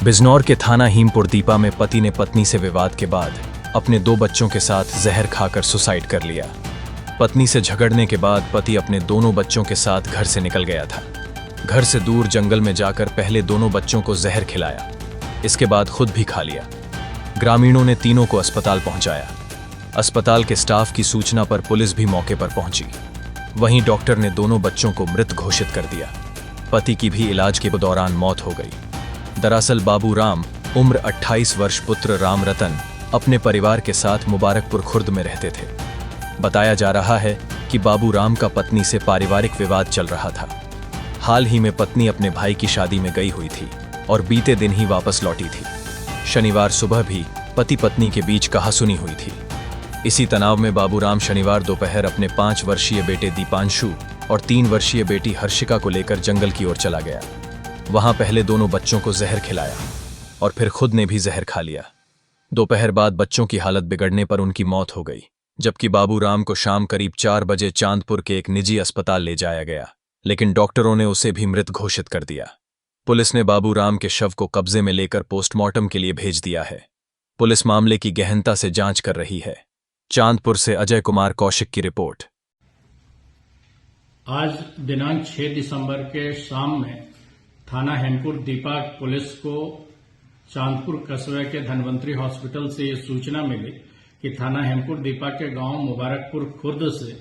बिजनौर के थाना हीमपुर दीपा में पति ने पत्नी से विवाद के बाद अपने 2 बच्चों के साथ जहर खाकर सुसाइड कर लिया। पत्नी से झगड़ने के बाद पति अपने दोनों बच्चों के साथ घर से निकल गया था। घर से दूर जंगल में जाकर पहले दोनों बच्चों को जहर खिलाया, इसके बाद खुद भी खा लिया। ग्रामीणों ने तीनों को अस्पताल पहुंचाया। अस्पताल के स्टाफ की सूचना पर पुलिस भी मौके पर पहुंची। वहीं डॉक्टर ने दोनों बच्चों को मृत घोषित कर दिया। पति की भी इलाज के दौरान मौत हो गई। दरअसल बाबू राम उम्र 28 वर्ष पुत्र राम रतन अपने परिवार के साथ मुबारकपुर खुर्द में रहते थे। बताया जा रहा है कि बाबू राम का पत्नी से पारिवारिक विवाद चल रहा था। हाल ही में पत्नी अपने भाई की शादी में गई हुई थी और बीते दिन ही वापस लौटी थी। शनिवार सुबह भी पति पत्नी के बीच कहासुनी हुई थी। इसी तनाव में बाबू राम शनिवार दोपहर अपने 5 वर्षीय बेटे दीपांशु और 3 वर्षीय बेटी हर्षिका को लेकर जंगल की ओर चला गया। वहां पहले दोनों बच्चों को जहर खिलाया और फिर खुद ने भी जहर खा लिया। दोपहर बाद बच्चों की हालत बिगड़ने पर उनकी मौत हो गई, जबकि बाबू राम को शाम करीब 4 बजे चांदपुर के एक निजी अस्पताल ले जाया गया, लेकिन डॉक्टरों ने उसे भी मृत घोषित कर दिया। पुलिस ने बाबू राम के शव को कब्जे में लेकर पोस्टमार्टम के लिए भेज दिया है। पुलिस मामले की गहनता से जांच कर रही है। चांदपुर से अजय कुमार कौशिक की रिपोर्ट। आज दिनांक 6 दिसंबर के शाम में थाना हीमपुर दीपा पुलिस को चांदपुर कस्बे के धनवंतरी हॉस्पिटल से ये सूचना मिली कि थाना हीमपुर दीपा के गांव मुबारकपुर खुर्द से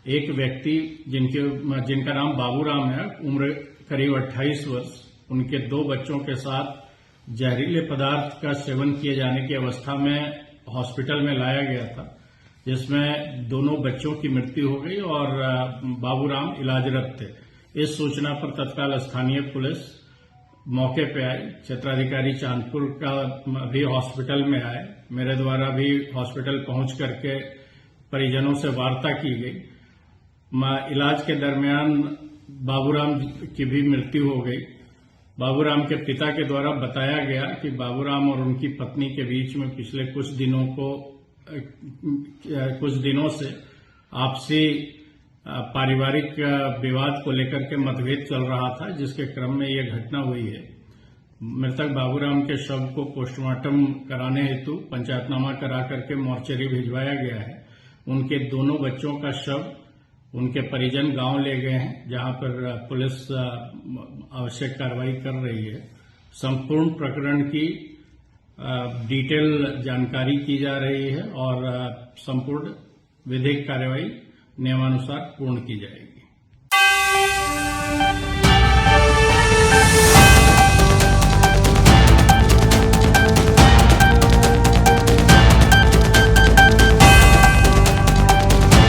एक व्यक्ति जिनका नाम बाबू राम है, उम्र करीब 28 वर्ष, उनके 2 बच्चों के साथ जहरीले पदार्थ का सेवन किए जाने की अवस्था में हॉस्पिटल में लाया गया था, जिसमें दोनों बच्चों की मृत्यु हो गई और बाबू राम इलाजरत थे। इस सूचना पर तत्काल स्थानीय पुलिस मौके पे आई। क्षेत्राधिकारी चांदपुर का भी हॉस्पिटल में आए। मेरे द्वारा भी हॉस्पिटल पहुंच करके परिजनों से वार्ता की गई। इलाज के दरमियान बाबूराम की भी मृत्यु हो गई। बाबूराम के पिता के द्वारा बताया गया कि बाबूराम और उनकी पत्नी के बीच में पिछले कुछ दिनों से आपसी पारिवारिक विवाद को लेकर के मतभेद चल रहा था, जिसके क्रम में यह घटना हुई है। मृतक बाबूराम के शव को पोस्टमार्टम कराने हेतु पंचायतनामा करा करके मोर्चरी भिजवाया गया है। उनके दोनों बच्चों का शव उनके परिजन गांव ले गए हैं, जहां पर पुलिस आवश्यक कार्रवाई कर रही है। संपूर्ण प्रकरण की डिटेल जानकारी की जा रही है और संपूर्ण विधिक कार्रवाई नियमानुसार पूर्ण की जाएगी।